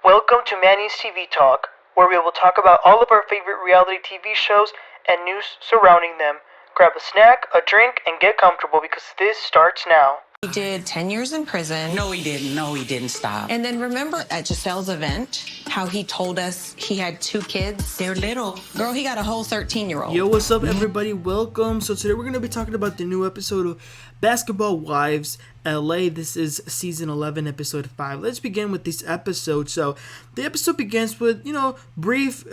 Welcome to Manny's TV Talk, where we will talk about all of our favorite reality TV shows and news surrounding them. Grab a snack, a drink, and get comfortable because this starts now. He did 10 years in prison. No, he didn't. Stop. And then remember at Jac'Eil's event, how he told us he had 2 kids? They're little. Girl, he got a whole 13-year-old. Yo, what's up, everybody? Welcome. So today we're going to be talking about the new episode of Basketball Wives LA. This is season 11, episode 5. Let's begin with this episode. So the episode begins with, brief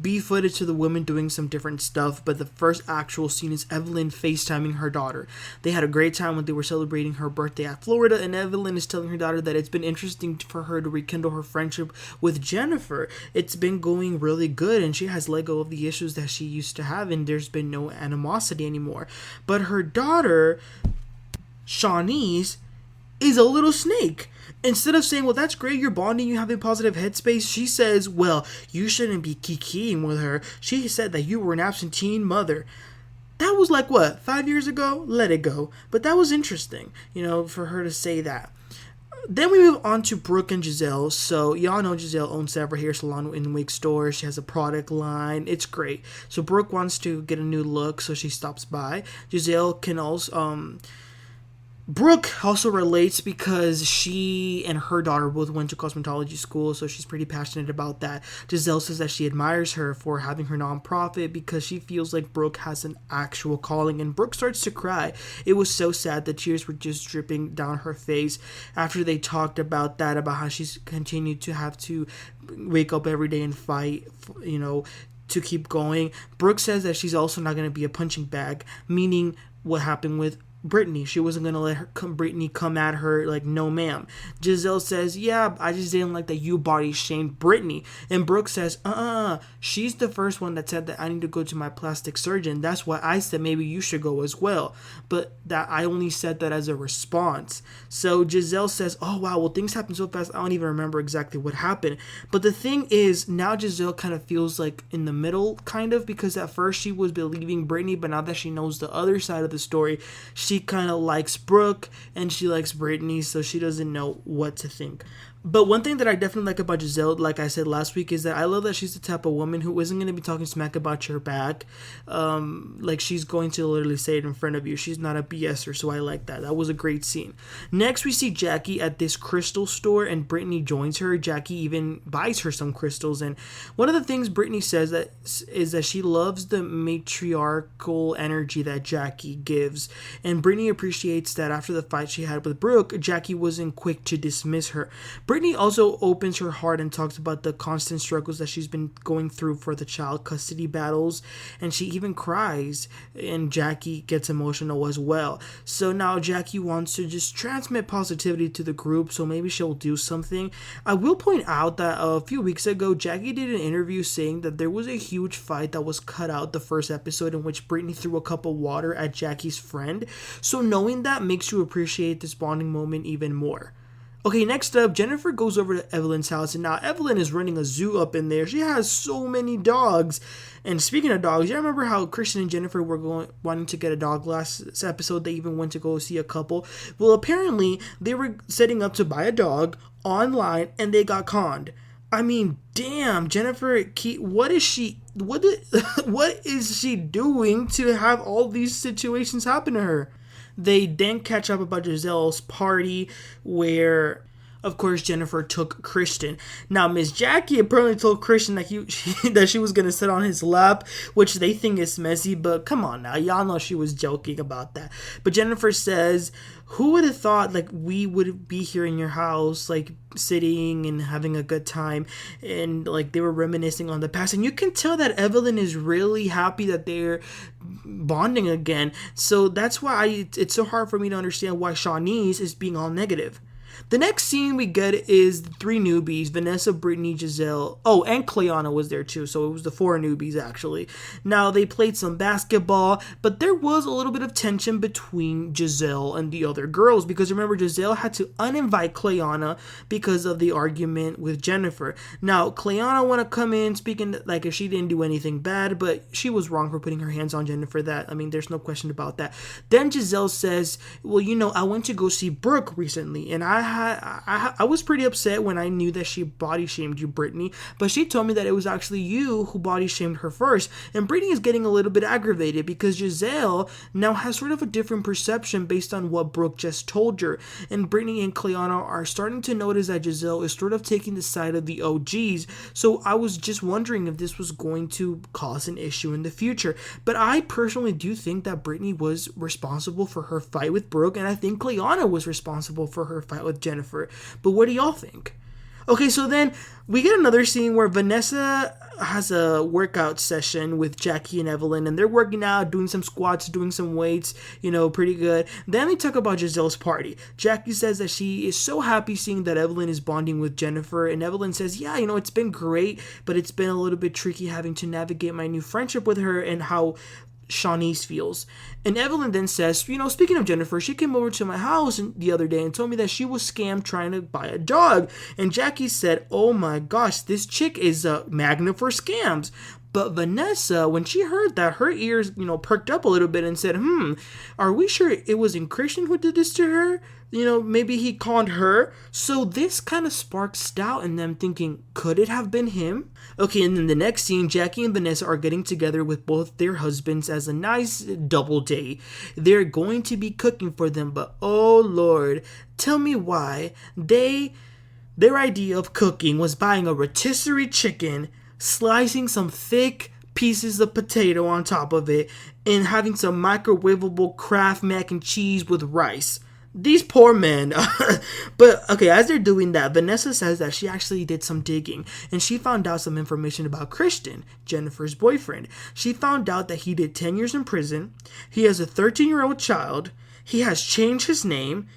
B footage of the women doing some different stuff, but the first actual scene is Evelyn FaceTiming her daughter. They had a great time when they were celebrating her birthday at Florida, and Evelyn is telling her daughter that it's been interesting for her to rekindle her friendship with Jennifer. It's been going really good, and she has let go of the issues that she used to have, and there's been no animosity anymore. But her daughter, Shaunie, is a little snake. Instead of saying, well, that's great, you're bonding, you have a positive headspace, she says, well, you shouldn't be kikiing with her. She said that you were an absentee mother. That was like, 5 years ago? Let it go. But that was interesting, for her to say that. Then we move on to Brooke and Jazelle. So y'all know Jazelle owns several hair salon in Wake Store. She has a product line. It's great. So Brooke wants to get a new look, so she stops by. Jazelle can also Brooke also relates because she and her daughter both went to cosmetology school, so she's pretty passionate about that. Jazelle says that she admires her for having her nonprofit because she feels like Brooke has an actual calling, and Brooke starts to cry. It was so sad. The tears were just dripping down her face after they talked about that, about how she's continued to have to wake up every day and fight, to keep going. Brooke says that she's also not going to be a punching bag, meaning what happened with Brittney. She wasn't going to let Brittney come at her like, no ma'am. Jazelle says, yeah, I just didn't like that you body shamed Brittney. And Brooke says, she's the first one that said that I need to go to my plastic surgeon. That's why I said maybe you should go as well. But that I only said that as a response. So Jazelle says, oh wow, well things happen so fast I don't even remember exactly what happened. But the thing is, now Jazelle kind of feels like in the middle, kind of, because at first she was believing Brittney, but now that she knows the other side of the story, she kind of likes Brooke and she likes Brittney, so she doesn't know what to think. But one thing that I definitely like about Jazelle, like I said last week, is that I love that she's the type of woman who isn't going to be talking smack about your back. Like she's going to literally say it in front of you. She's not a BSer, so I like that. That was a great scene. Next, we see Jac'Eil at this crystal store, and Brittney joins her. Jac'Eil even buys her some crystals, and one of the things Brittney says is that she loves the matriarchal energy that Jac'Eil gives, and Brittney appreciates that after the fight she had with Brooke, Jac'Eil wasn't quick to dismiss her. Brittney also opens her heart and talks about the constant struggles that she's been going through for the child custody battles, and she even cries, and Jac'Eil gets emotional as well. So now Jac'Eil wants to just transmit positivity to the group, so maybe she'll do something. I will point out that a few weeks ago, Jac'Eil did an interview saying that there was a huge fight that was cut out the first episode in which Brittney threw a cup of water at Jac'Eil's friend. So knowing that makes you appreciate this bonding moment even more. Okay, next up, Jennifer goes over to Evelyn's house, and now Evelyn is running a zoo up in there. She has so many dogs. And speaking of dogs, you remember how Christian and Jennifer were wanting to get a dog last episode? They even went to go see a couple. Well, apparently, they were setting up to buy a dog online, and they got conned. I mean, damn, Jennifer, what is she doing to have all these situations happen to her? They then catch up about Jazelle's party where, of course, Jennifer took Christian. Now, Miss Jackie apparently told Christian that that she was going to sit on his lap, which they think is messy, but come on now. Y'all know she was joking about that. But Jennifer says, who would have thought, we would be here in your house, sitting and having a good time, and, they were reminiscing on the past. And you can tell that Evelyn is really happy that they're bonding again. So that's why it's so hard for me to understand why Shaunie is being all negative. The next scene we get is the 3 newbies, Vanessa, Brittney, Jazelle. Oh, and Clayanna was there too, so it was the 4 newbies actually. Now, they played some basketball, but there was a little bit of tension between Jazelle and the other girls, because remember, Jazelle had to uninvite Clayanna because of the argument with Jennifer. Now, Clayanna want to come in speaking like if she didn't do anything bad, but she was wrong for putting her hands on Jennifer. There's no question about that. Then Jazelle says, well, I went to go see Brooke recently, and I I was pretty upset when I knew that she body shamed you, Brittany, but she told me that it was actually you who body shamed her first. And Brittany is getting a little bit aggravated because Jac'Eil now has sort of a different perception based on what Brooke just told her. And Brittany and Clayanna are starting to notice that Jac'Eil is sort of taking the side of the OGs. So I was just wondering if this was going to cause an issue in the future. But I personally do think that Brittany was responsible for her fight with Brooke, and I think Clayanna was responsible for her fight with Jennifer. But what do y'all think? Okay, so then we get another scene where Vanessa has a workout session with Jac'Eil and Evelyn, and they're working out, doing some squats, doing some weights, pretty good. Then they talk about Jac'Eil's party. Jac'Eil says that she is so happy seeing that Evelyn is bonding with Jennifer, and Evelyn says, yeah, it's been great, but it's been a little bit tricky having to navigate my new friendship with her and how Shaunie feels. And Evelyn then says, speaking of Jennifer, she came over to my house the other day and told me that she was scammed trying to buy a dog. And Jac'Eil said, oh my gosh, this chick is a magnet for scams. But Vanessa, when she heard that, her ears, perked up a little bit and said, are we sure it wasn't Christian who did this to her? Maybe he conned her. So this kind of sparks doubt in them, thinking, could it have been him? Okay, and then the next scene, Jac'Eil and Vanessa are getting together with both their husbands as a nice double date. They're going to be cooking for them, but oh Lord, tell me why their idea of cooking was buying a rotisserie chicken, slicing some thick pieces of potato on top of it, and having some microwavable Kraft mac and cheese with rice. These poor men. But okay, as they're doing that, Vanessa says that she actually did some digging and she found out some information about Christian, Jennifer's boyfriend. She found out that he did 10 years in prison. He has a 13-year-old child. He has changed his name.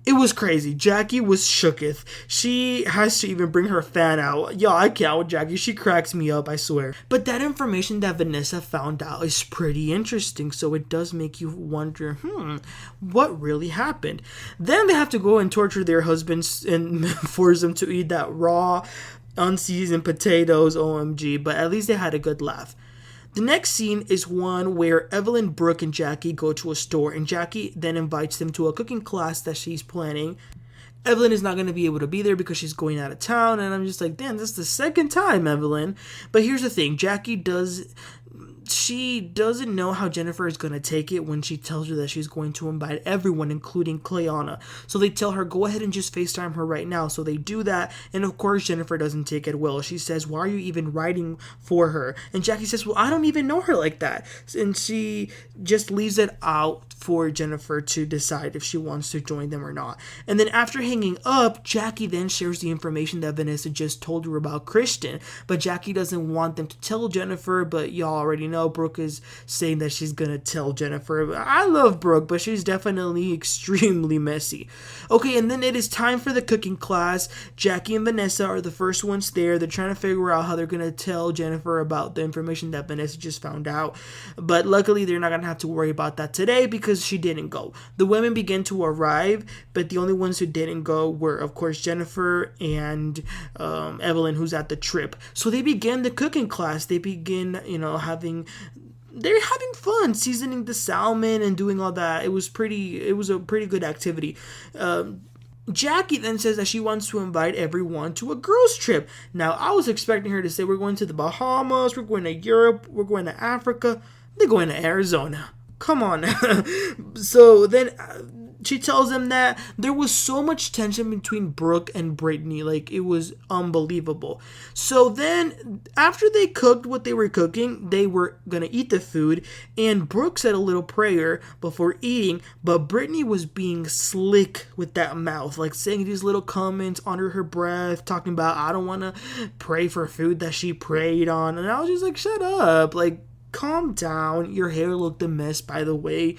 It was crazy. Jac'Eil was shooketh. She has to even bring her fan out. Yo, I can't with Jac'Eil. She cracks me up, I swear. But that information that Vanessa found out is pretty interesting. So it does make you wonder, what really happened? Then they have to go and torture their husbands and force them to eat that raw, unseasoned potatoes. OMG. But at least they had a good laugh. The next scene is one where Evelyn, Brooke, and Jac'Eil go to a store, and Jac'Eil then invites them to a cooking class that she's planning. Evelyn is not going to be able to be there because she's going out of town, and I'm just like, damn, this is the second time, Evelyn. But here's the thing, she doesn't know how Jennifer is going to take it when she tells her that she's going to invite everyone, including Clayanna. So they tell her, go ahead and just FaceTime her right now. So they do that. And of course, Jennifer doesn't take it well. She says, why are you even writing for her? And Jac'Eil says, well, I don't even know her like that. And she just leaves it out for Jennifer to decide if she wants to join them or not. And then after hanging up, Jac'Eil then shares the information that Vanessa just told her about Christian. But Jac'Eil doesn't want them to tell Jennifer, but y'all already know Brooke is saying that she's gonna tell Jennifer. I love Brooke, but she's definitely extremely messy. Okay, and then it is time for the cooking class. Jac'Eil and Vanessa are the first ones there. They're trying to figure out how they're gonna tell Jennifer about the information that Vanessa just found out. But luckily, they're not gonna have to worry about that today because she didn't go. The women begin to arrive, but the only ones who didn't go were, of course, Jennifer and Evelyn, who's at the trip. So they begin the cooking class. They begin, they're having fun seasoning the salmon and doing all that. It was a pretty good activity. Jac'Eil then says that she wants to invite everyone to a girls' trip. Now, I was expecting her to say we're going to the Bahamas, we're going to Europe, we're going to Africa. They're going to Arizona. Come on. So then she tells them that there was so much tension between Brooke and Brittney. Like, it was unbelievable. So then, after they cooked what they were cooking, they were going to eat the food. And Brooke said a little prayer before eating. But Brittney was being slick with that mouth. Like, saying these little comments under her breath. Talking about, I don't want to pray for food that she prayed on. And I was just like, shut up. Like, calm down. Your hair looked a mess, by the way.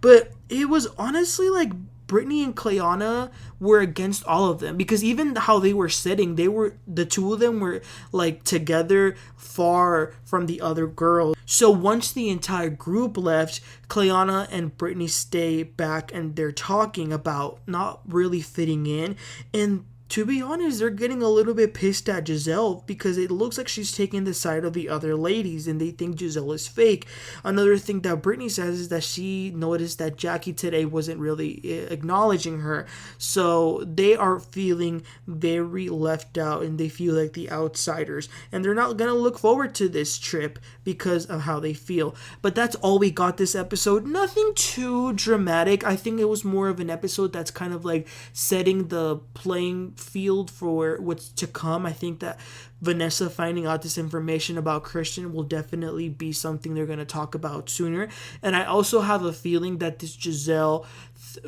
But it was honestly like Brittney and Clayanna were against all of them, because even how they were sitting, the two of them were like together far from the other girls. So once the entire group left, Clayanna and Brittney stay back and they're talking about not really fitting in. And to be honest, they're getting a little bit pissed at Jaz'Eil because it looks like she's taking the side of the other ladies and they think Jaz'Eil is fake. Another thing that Brittany says is that she noticed that Jac'Eil today wasn't really acknowledging her. So they are feeling very left out and they feel like the outsiders. And they're not going to look forward to this trip because of how they feel. But that's all we got this episode. Nothing too dramatic. I think it was more of an episode that's kind of like setting the playing field for what's to come. I think that Vanessa finding out this information about Christian will definitely be something they're going to talk about sooner. And I also have a feeling that this Jaz'Eil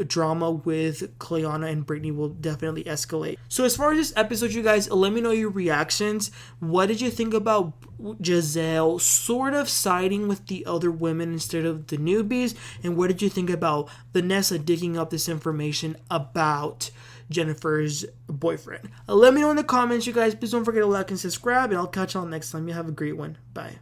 drama with Clayanna and Brittney will definitely escalate. So as far as this episode, you guys, let me know your reactions. What did you think about Jaz'Eil sort of siding with the other women instead of the newbies? And what did you think about Vanessa digging up this information about Jennifer's boyfriend? Let me know in the comments, you guys. Please don't forget to like and subscribe, and I'll catch y'all next time. You have a great one. Bye.